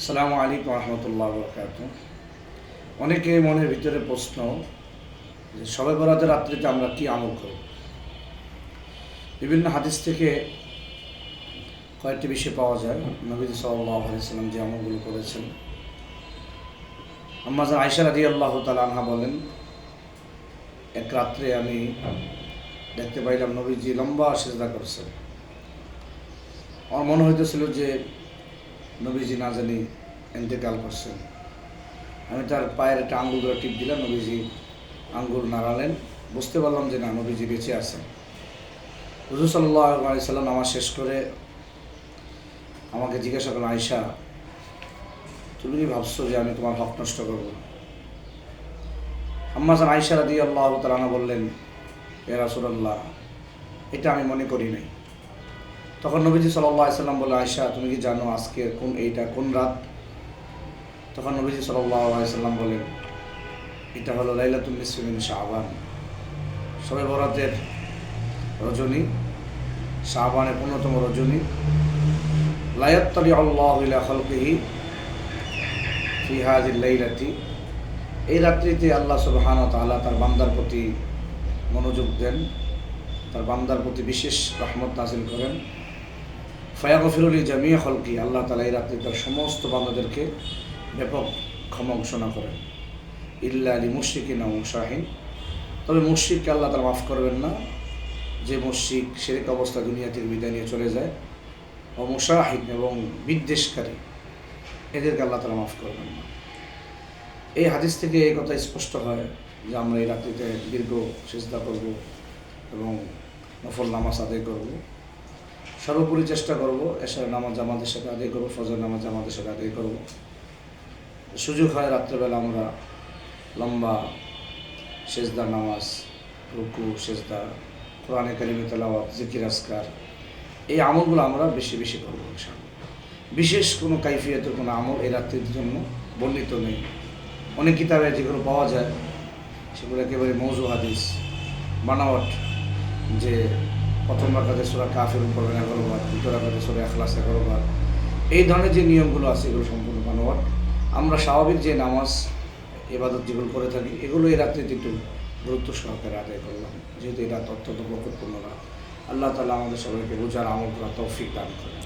আসসালামু আলাইকুম রহমতুল্লাহ বরকাত। অনেকে মনের ভিতরে প্রশ্ন যে শবে বরাতের রাত্রিতে আমরা কি আমল করব। বিভিন্ন হাদিস থেকে কয়েকটি বিষয় পাওয়া যায়। নবীজি সাল্লাল্লাহু আলাইহি ওয়াসাল্লাম যে আমলগুলো করেছেন, আম্মা জান আয়েশা রাদিয়াল্লাহু তাআলা আনহা বলেন, এক রাত্রে আমি দেখতে পাইলাম নবীজি লম্বা সিজদা করছেন। আমার মনে হইতেছিল যে নবীজি না জানি ইন্তেকাল করছেন। আমি তার পায়ের একটা আঙ্গুল ধরে টিপ দিলাম, নবীজি আঙ্গুল নাড়ালেন। বুঝতে পারলাম যে না, নবীজি বেঁচে আছেন। হুজুর সাল্লাল্লাহু আলাইহি ওয়াসাল্লাম নামাজ শেষ করে আমাকে জিজ্ঞাসা করলেন, আয়েশা, তুমি কি ভাবছো যে আমি তোমার হক নষ্ট করবো? আম্মা জান আয়েশা রাদিয়াল্লাহু তাআলা আনহা বললেন, ইয়া রাসূলুল্লাহ, এটা আমি মনে করি নাই। তখন নবীজি সাল্লাল্লাহু আলাইহি ওয়াসাল্লাম বলে, আয়েশা, তুমি কি জানো আজকে কোন রাত? তখন নবীজি সাল্লাল্লাহু আলাইহি ওয়াসাল্লাম বলেন, এটা হলো লাইলাতুন নিসফি মিন শাবান, শবে বরাতের রজনী, শাবানের 15তম রজনী। লা ইয়াত্তালিউ আল্লাহু ইলা খালকিহি ফি হাযিল লাইলাতি, এই রাত্রিতে আল্লাহ সুবহানাহু ওয়া তাআলা তার বান্দার প্রতি মনোযোগ দেন, তার বান্দার প্রতি বিশেষ রহমত নাযিল করেন। ফায়াগফিরু লি জামিই খালকি, আল্লাহ তাআলা এই রাত্রে তার সমস্ত বান্দাদেরকে ব্যাপক ক্ষমা ঘোষণা করেন। ইল্লা লি মুশরিকিন আও মুশাহিন, তবে মুশরিককে আল্লাহ তাআলা মাফ করবেন না, যে মুশরিক শিরক অবস্থা দুনিয়া থেকে বিদায় নিয়ে চলে যায়। ও মুশাহিন, এবং বিদ্বেষকারী, এদেরকে আল্লাহ তাআলা মাফ করবেন না। এই হাদিস থেকে এই কথা স্পষ্ট হয় যে আমরা এই রাত্রিতে দীর্ঘ সিজদা করব এবং নফল নামাজ আদায় করব। সর্বোপরি চেষ্টা করব এশার নামাজ জামাতের সাথে আদায় করব, ফজর নামাজ জামাতের সাথে আদায় করব। সুযোগ হয় রাত্রেবেলা আমরা লম্বা সিজদা নামাজ, রুকু, সিজদা, কোরআনে কারিমে তেলাওয়াত, জিকির আজকার, এই আমলগুলো আমরা বেশি বেশি করব ইনশাআল্লাহ। বিশেষ কোনো কাইফিয়তের কোনো আমল এই রাত্রির জন্য বর্ণিত নেই। অনেক কিতাবে যেগুলো পাওয়া যায় সেগুলো একেবারে মওযু হাদিস, বানাওয়াট, যে প্রথম রাকাতে সূরা কাফিরুন পড়বেন 11 বার, দ্বিতীয় রাকাতে সূরা ইখলাস 11 বার, এই ধরনের যে নিয়মগুলো আছে এগুলো সম্পূর্ণ বানাওয়াট। আমরা স্বাভাবিক যে নামাজ ইবাদত যেগুলো করে থাকি এগুলো এই রাত্রিতে একটু গুরুত্ব সহকারে আদায় করলাম, যেহেতু এটা অত্যন্ত বরকতপূর্ণ রাত। আল্লাহ তাআলা আমাদের সবাইকে বোঝার আমল করার তৌফিক দান করেন।